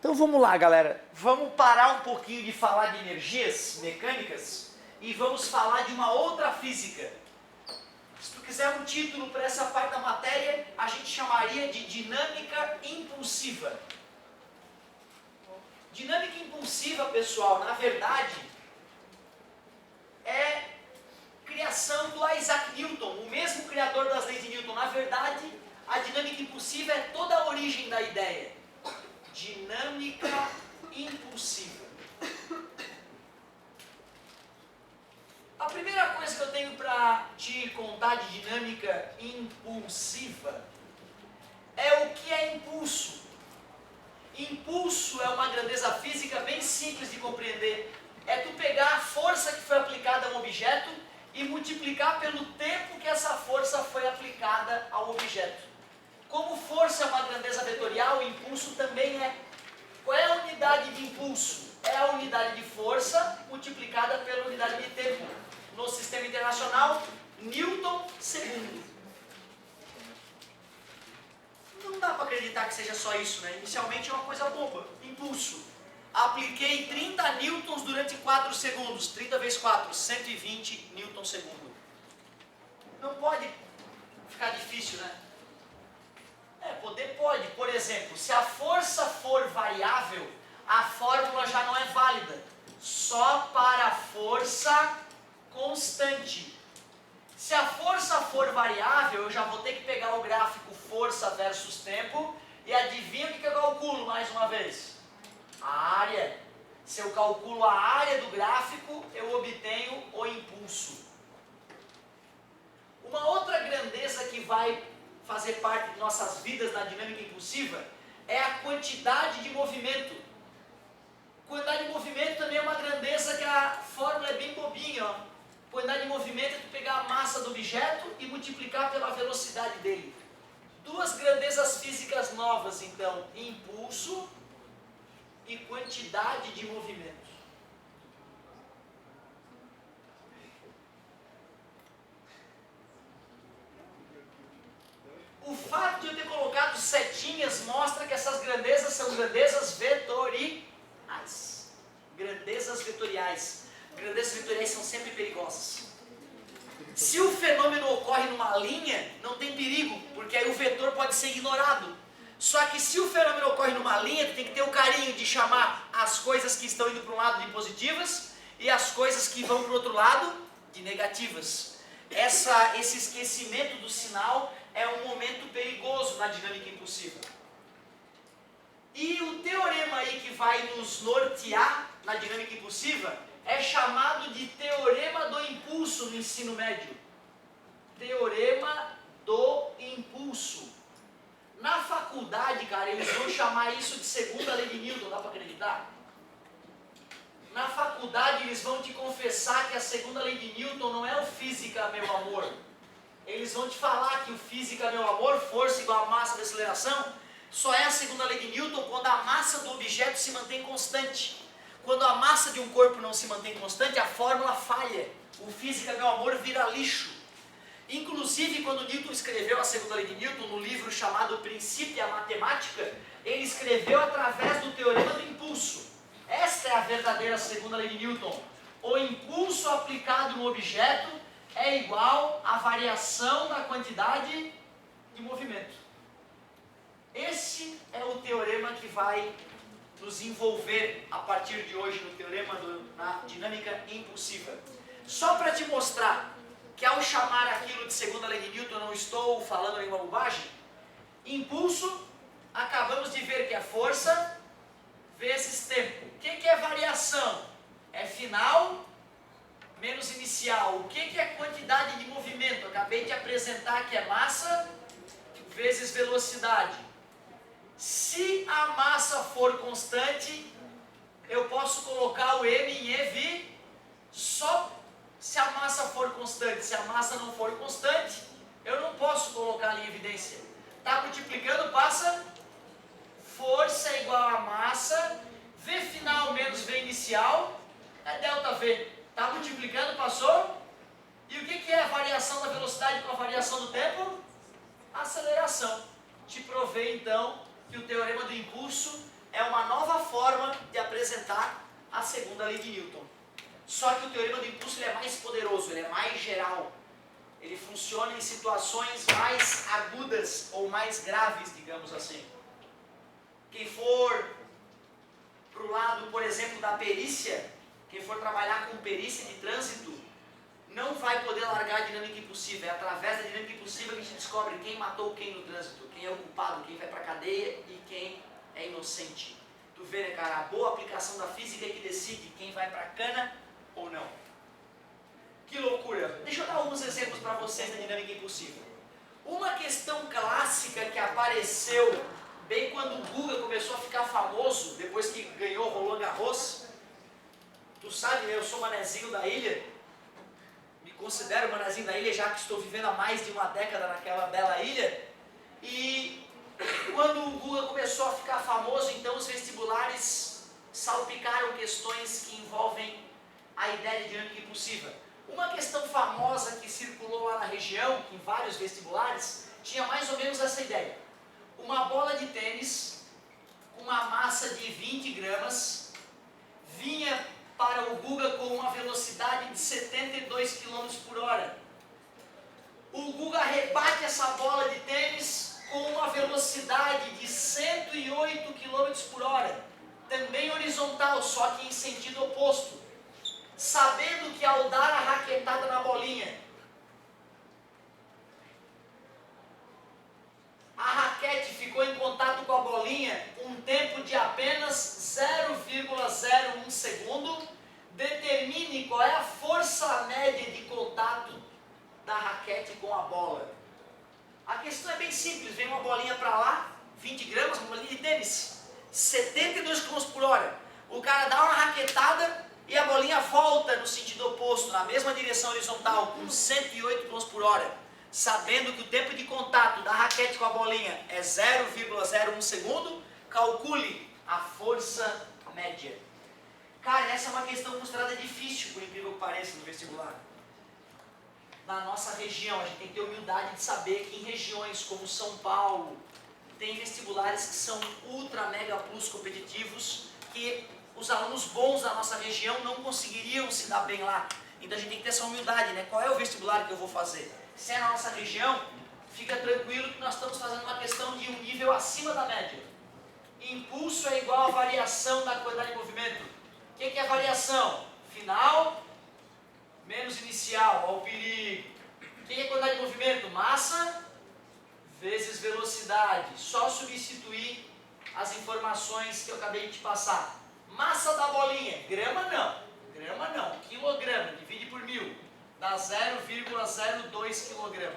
Então vamos lá, galera. Vamos parar um pouquinho de falar de energias mecânicas e vamos falar de uma outra física. Se tu quiser um título para essa parte da matéria, a gente chamaria de dinâmica impulsiva. Dinâmica impulsiva, pessoal, na verdade, é criação do Isaac Newton, o mesmo criador das leis de Newton. Na verdade, a dinâmica impulsiva é toda a origem da ideia. Dinâmica impulsiva. A primeira coisa que eu tenho para te contar de dinâmica impulsiva é o que é impulso. Impulso é uma grandeza física bem simples de compreender. É tu pegar a força que foi aplicada a um objeto e multiplicar pelo tempo que essa força foi aplicada ao objeto. Como força é uma grandeza vetorial, impulso também é. Qual é a unidade de impulso? É a unidade de força multiplicada pela unidade de tempo. No sistema internacional, Newton segundo. Não dá para acreditar que seja só isso, né? Inicialmente é uma coisa boba. Impulso. Apliquei 30 newtons durante 4 segundos. 30 vezes 4, 120 newtons segundo. Não pode ficar difícil, né? Poder pode. Por exemplo, se a força for variável, a fórmula já não é válida. Só para a força constante. Se a força for variável, eu já vou ter que pegar o gráfico força versus tempo e adivinha o que eu calculo mais uma vez? A área. Se eu calculo a área do gráfico, eu obtenho o impulso. Uma outra grandeza que vai fazer parte de nossas vidas na dinâmica impulsiva é a quantidade de movimento. Quantidade de movimento também é uma grandeza que a fórmula é bem bobinha, ó. Quantidade de movimento é tu pegar a massa do objeto e multiplicar pela velocidade dele. Duas grandezas físicas novas, então, impulso e quantidade de movimento. O fato de eu ter colocado setinhas mostra que essas grandezas são grandezas vetoriais. Grandezas vetoriais. Grandezas vetoriais são sempre perigosas. Se o fenômeno ocorre numa linha, não tem perigo, porque aí o vetor pode ser ignorado. Só que se o fenômeno ocorre numa linha, tu tem que ter o carinho de chamar as coisas que estão indo para um lado de positivas e as coisas que vão para o outro lado de negativas. Esse esquecimento do sinal é um momento perigoso na dinâmica impulsiva. E o teorema aí que vai nos nortear na dinâmica impulsiva é chamado de teorema do impulso no ensino médio. Teorema do impulso. Na faculdade, cara, eles vão chamar isso de segunda lei de Newton, dá para acreditar? Na faculdade eles vão te confessar que a segunda lei de Newton não é o física, meu amor. Eles vão te falar que o física, meu amor, força igual a massa da aceleração, só é a segunda lei de Newton quando a massa do objeto se mantém constante. Quando a massa de um corpo não se mantém constante, a fórmula falha. O física, meu amor, vira lixo. Inclusive, quando Newton escreveu a segunda lei de Newton, no livro chamado Princípio Matemática, ele escreveu através do teorema do impulso. Esta é a verdadeira segunda lei de Newton. O impulso aplicado no objeto é igual à variação da quantidade de movimento. Esse é o teorema que vai nos envolver a partir de hoje no teorema na dinâmica impulsiva. Só para te mostrar que ao chamar aquilo de segunda lei de Newton, eu não estou falando nenhuma bobagem. Impulso, acabamos de ver que é força vezes tempo. O que é variação? É final menos inicial. O que é quantidade de movimento? Acabei de apresentar que é massa vezes velocidade. Se a massa for constante, eu posso colocar o m em ev só se a massa for constante. Se a massa não for constante, eu não posso colocar ali em evidência. Está multiplicando, passa força é igual a massa, v final menos v inicial, é ΔV. Está multiplicando, passou. E o que é a variação da velocidade com a variação do tempo? Aceleração. Te provei então que o teorema do impulso é uma nova forma de apresentar a segunda lei de Newton. Só que o teorema do impulso ele é mais poderoso, ele é mais geral. Ele funciona em situações mais agudas ou mais graves, digamos assim. Quem for para o lado, por exemplo, da perícia, quem for trabalhar com perícia de trânsito, não vai poder largar a dinâmica impulsiva. É através da dinâmica impulsiva que a gente descobre quem matou quem no trânsito, quem é o culpado, quem vai para a cadeia e quem é inocente. Tu vê, né, cara, a boa aplicação da física é que decide quem vai para a cana ou não. Que loucura! Deixa eu dar alguns exemplos para vocês da dinâmica impulsiva. Uma questão clássica que apareceu bem quando o Guga começou a ficar famoso, depois que ganhou Roland Garros. Tu sabe, né, eu sou manezinho da ilha, me considero manezinho da ilha, já que estou vivendo há mais de uma década naquela bela ilha. E quando o Guga começou a ficar famoso, então os vestibulares salpicaram questões que envolvem a ideia de dinâmica impulsiva. Uma questão famosa que circulou lá na região, em vários vestibulares, tinha mais ou menos essa ideia. Uma bola de tênis com uma massa de 20 gramas vinha para o Guga com uma velocidade de 72 km por hora. O Guga rebate essa bola de tênis com uma velocidade de 108 km por hora, também horizontal, só que em sentido oposto. Sabendo que ao dar a raquetada na bolinha, a raquete ficou em contato com a bolinha um tempo de apenas 0,01 segundo, determine qual é a força média de contato da raquete com a bola. A questão é bem simples, vem uma bolinha para lá, 20 gramas, uma bolinha de tênis, 72 km por hora. O cara dá uma raquetada e a bolinha volta no sentido oposto, na mesma direção horizontal, com 108 km por hora. Sabendo que o tempo de contato da raquete com a bolinha é 0,01 segundo, calcule a força média. Cara, essa é uma questão considerada difícil, por incrível que pareça, no vestibular. Na nossa região, a gente tem que ter humildade de saber que em regiões como São Paulo, tem vestibulares que são ultra, mega, plus competitivos, que os alunos bons da nossa região não conseguiriam se dar bem lá. Então a gente tem que ter essa humildade, né? Qual é o vestibular que eu vou fazer? Se é na nossa região, fica tranquilo que nós estamos fazendo uma questão de um nível acima da média. Impulso é igual a variação da quantidade de movimento. O que é variação? Final menos inicial, ao perigo. O que é quantidade de movimento? Massa vezes velocidade. Só substituir as informações que eu acabei de te passar. Massa da bolinha, grama não, quilograma, divide por 1000, dá 0,02 kg.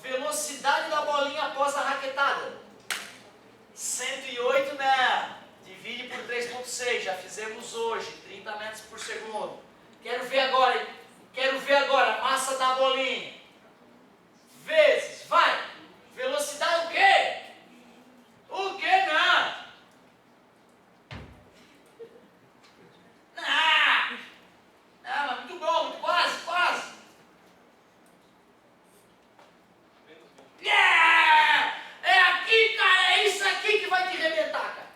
Velocidade da bolinha após a raquetada, 108, né? Divide por 3,6, já fizemos hoje, 30 metros por segundo. Quero ver agora, massa da bolinha, vezes, vai, velocidade o quê? O quê não? Mas muito bom, muito quase. É aqui, cara, é isso aqui que vai te arrebentar, cara.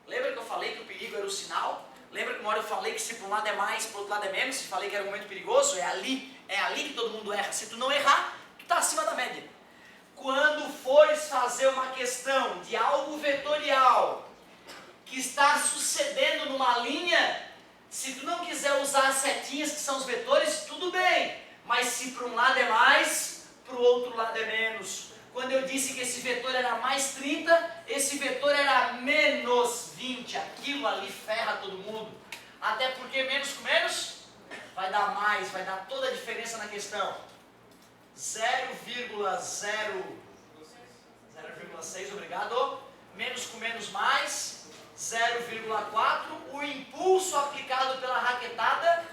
Lembra que eu falei que o perigo era o sinal? Lembra que uma hora eu falei que se para um lado é mais, para o outro lado é menos? Falei que era um momento perigoso? É ali que todo mundo erra. Se tu não errar, tu está acima da média. Quando fores fazer uma questão de algo vetorial que está sucedendo numa linha, se tu não quiser usar as setinhas que são os vetores, tudo bem. Mas se para um lado é mais, para o outro lado é menos. Quando eu disse que esse vetor era mais 30, esse vetor era menos 20. Aquilo ali ferra todo mundo. Até porque menos com menos vai dar mais, vai dar toda a diferença na questão. 0,6, obrigado. Menos com menos mais, 0,4. O impulso aplicado pela raquetada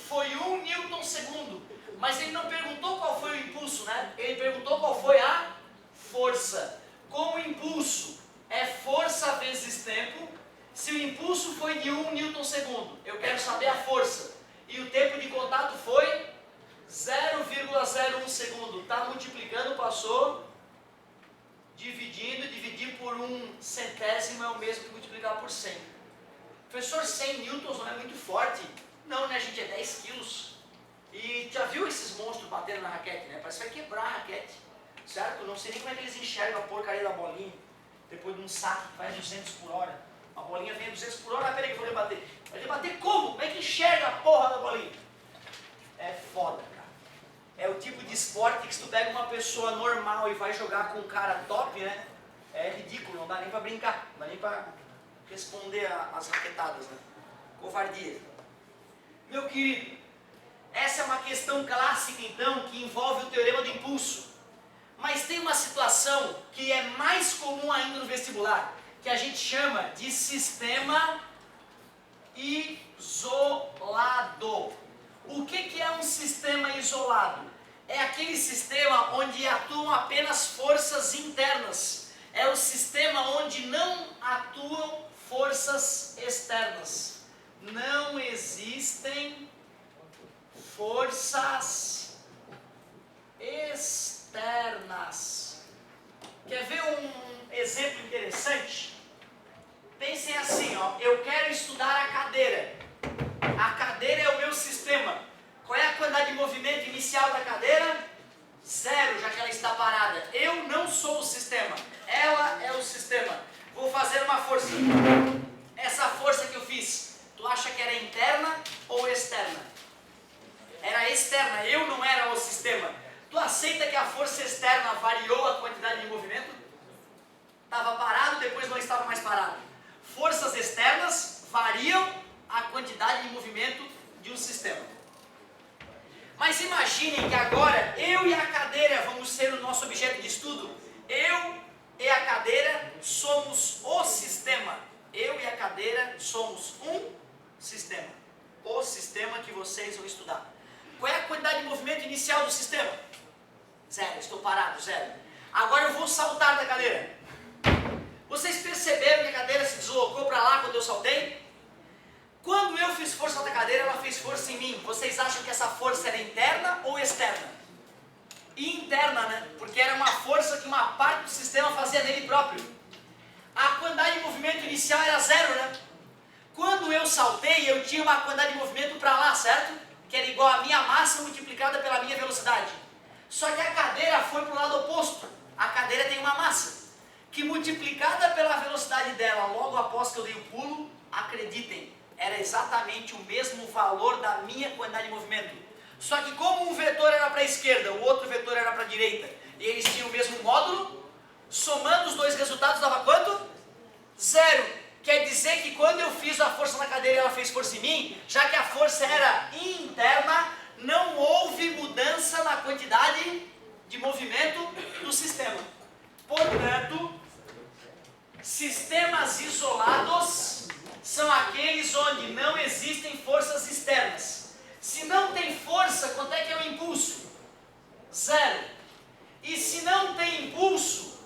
foi 1 Newton segundo. Mas ele não perguntou qual foi o impulso, né? Ele perguntou qual foi a força. Como o impulso é força vezes tempo, se o impulso foi de 1 Newton segundo, eu quero saber a força. E o tempo de contato foi 0,01 segundo. Está multiplicando, passou. Dividir por 1 1/100 é o mesmo que multiplicar por 100. Professor, 100 newtons não é muito forte? Não, né, gente? É 10 quilos. E já viu esses monstros batendo na raquete, né? Parece que vai quebrar a raquete, certo? Não sei nem como é que eles enxergam a porcaria da bolinha. Depois de um saque que faz 200 por hora. A bolinha vem a 200 por hora, peraí que eu vou rebater. Vai rebater como? Como é que enxerga a porra da bolinha? É foda, cara. É o tipo de esporte que se tu pega uma pessoa normal e vai jogar com um cara top, né? É ridículo, não dá nem pra brincar. Não dá nem pra responder as raquetadas, né? Covardia. Meu querido, essa é uma questão clássica, então, que envolve o teorema do impulso. Mas tem uma situação que é mais comum ainda no vestibular, que a gente chama de sistema isolado. O que é um sistema isolado? É aquele sistema onde atuam apenas forças internas. É o sistema onde não atuam forças externas. Não existem forças externas. Quer ver um exemplo interessante? Pensem assim, ó, eu quero estudar a cadeira. A cadeira é o meu sistema. Qual é a quantidade de movimento inicial da cadeira? 0, já que ela está parada. Eu não sou o sistema, ela é o sistema. Vou fazer uma força. Essa força que eu fiz, tu acha que era interna ou externa? Era externa, eu não era o sistema. Tu aceita que a força externa variou a quantidade de movimento? Estava parado, depois não estava mais parado. Forças externas variam a quantidade de movimento de um sistema. Mas imaginem que agora eu e a cadeira vamos ser o nosso objeto de estudo. Eu e a cadeira somos o sistema. Eu e a cadeira somos um sistema. O sistema que vocês vão estudar. Qual é a quantidade de movimento inicial do sistema? 0, estou parado, 0. Agora eu vou saltar da cadeira. Vocês perceberam que a cadeira se deslocou para lá quando eu saltei? Quando eu fiz força na cadeira, ela fez força em mim. Vocês acham que essa força era interna ou externa? Interna, né? Porque era uma força que uma parte do sistema fazia nele próprio. A quantidade de movimento inicial era 0, né? Quando eu saltei, eu tinha uma quantidade de movimento para lá, certo? Que era igual a minha massa multiplicada pela minha velocidade. Só que a cadeira foi para o lado oposto. A cadeira tem uma massa, que multiplicada pela velocidade dela, logo após que eu dei o pulo, acreditem, era exatamente o mesmo valor da minha quantidade de movimento. Só que como um vetor era para a esquerda, o outro vetor era para a direita, e eles tinham o mesmo módulo, somando os dois resultados dava quanto? 0. Quer dizer que quando eu fiz a força na cadeira e ela fez força em mim, já que a força era interna, não houve mudança na quantidade de movimento do sistema. Portanto, sistemas isolados são aqueles onde não existem forças externas. Se não tem força, quanto é que é o impulso? 0. E se não tem impulso,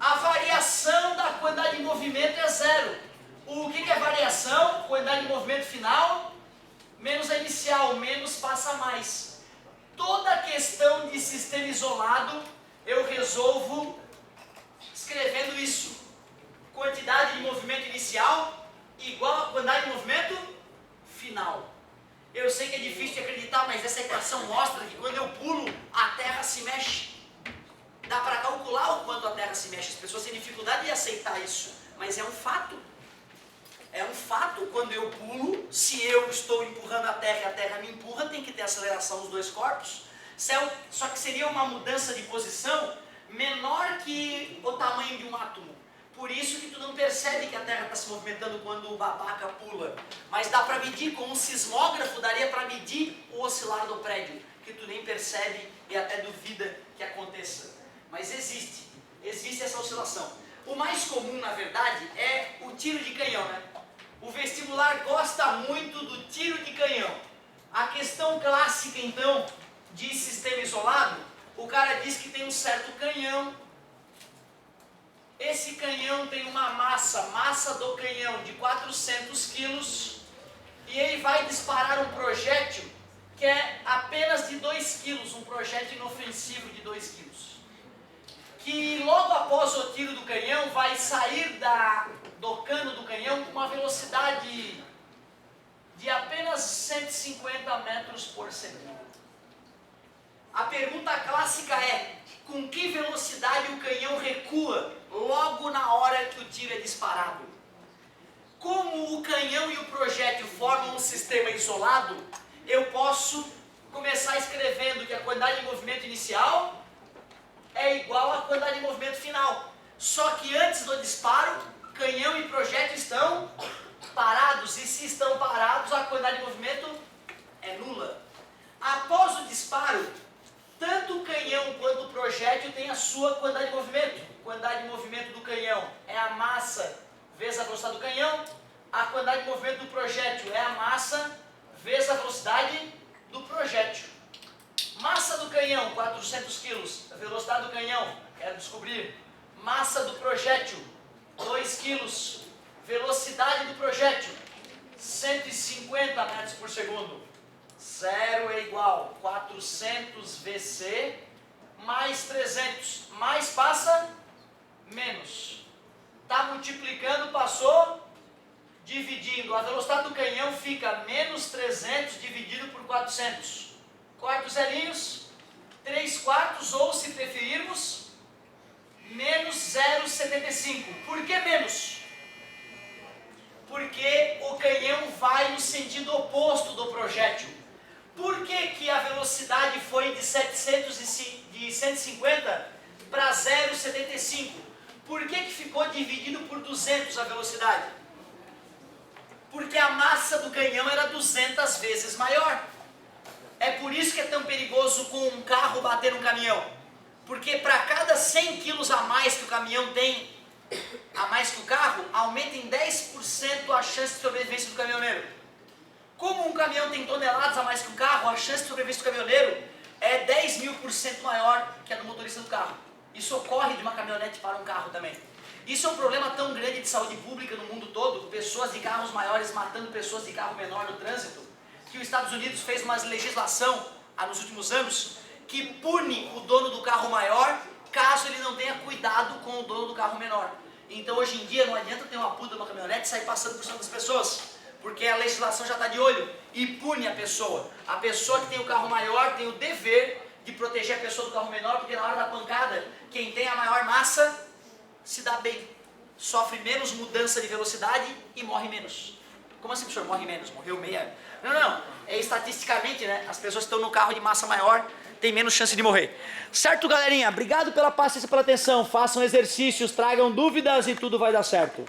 a variação da quantidade de movimento é 0. O que é variação? Quantidade de movimento final menos a inicial, menos passa mais. Toda questão de sistema isolado eu resolvo escrevendo isso. Quantidade de movimento inicial igual a quantidade de movimento final. Eu sei que é difícil de acreditar, mas essa equação mostra que quando eu pulo, a Terra se mexe. Dá para calcular o quanto a Terra se mexe. As pessoas têm dificuldade de aceitar isso, mas é um fato. É um fato, quando eu pulo, se eu estou empurrando a Terra e a Terra me empurra, tem que ter aceleração dos dois corpos. Só que seria uma mudança de posição menor que o tamanho de um átomo. Por isso que tu não percebe que a Terra está se movimentando quando o babaca pula. Mas dá para medir, com um sismógrafo daria para medir o oscilar do prédio, que tu nem percebe e até duvida que aconteça. Mas existe essa oscilação. O mais comum, na verdade, é o tiro de canhão, né? O vestibular gosta muito do tiro de canhão. A questão clássica, então, de sistema isolado, o cara diz que tem um certo canhão. Esse canhão tem uma massa do canhão de 400 quilos, e ele vai disparar um projétil que é apenas de 2 quilos, um projétil inofensivo de 2 quilos. que logo após o tiro do canhão vai sair do cano do canhão com uma velocidade de apenas 150 metros por segundo. A pergunta clássica é: com que velocidade o canhão recua logo na hora que o tiro é disparado? Como o canhão e o projétil formam um sistema isolado, eu posso começar escrevendo que a quantidade de movimento inicial é igual à quantidade de movimento final. Só que antes do disparo, canhão e projétil estão parados, e se estão parados, a quantidade de movimento é nula. Após o disparo, tanto o canhão quanto o projétil têm a sua quantidade de movimento. A quantidade de movimento do canhão é a massa vezes a velocidade do canhão. A quantidade de movimento do projétil é a massa vezes a velocidade do projétil. Massa do canhão, 400 kg. A velocidade do canhão, quero descobrir. Massa do projétil, 2 kg. Velocidade do projétil, 150 metros por segundo. 0 é igual a 400 VC mais 300. Mais passa, menos. Está multiplicando, passou, dividindo. A velocidade do canhão fica menos 300 dividido por 400. Corta os zerinhos, 3/4, ou se preferirmos, menos 0,75. Por que menos? Porque o canhão vai no sentido oposto do projétil. Por que que a velocidade foi de 150 para 0,75? Por que que ficou dividido por 200 a velocidade? Porque a massa do canhão era 200 vezes maior. É por isso que é tão perigoso com um carro bater num caminhão. Porque para cada 100 quilos a mais que o caminhão tem, a mais que o carro, aumenta em 10% a chance de sobrevivência do caminhoneiro. Como um caminhão tem toneladas a mais que o carro, a chance de sobrevivência do caminhoneiro é 10.000% maior que a do motorista do carro. Isso ocorre de uma caminhonete para um carro também. Isso é um problema tão grande de saúde pública no mundo todo, pessoas de carros maiores matando pessoas de carro menor no trânsito, que os Estados Unidos fez uma legislação nos últimos anos que pune o dono do carro maior caso ele não tenha cuidado com o dono do carro menor. Então hoje em dia não adianta ter uma puta numa caminhonete e sair passando por cima das pessoas, porque a legislação já está de olho e pune a pessoa. A pessoa que tem o carro maior tem o dever de proteger a pessoa do carro menor, porque na hora da pancada, quem tem a maior massa se dá bem, sofre menos mudança de velocidade e morre menos. Como assim, professor? Morre menos? Morreu meia? Não. É estatisticamente, né? As pessoas que estão no carro de massa maior têm menos chance de morrer. Certo, galerinha? Obrigado pela paciência e pela atenção. Façam exercícios, tragam dúvidas e tudo vai dar certo.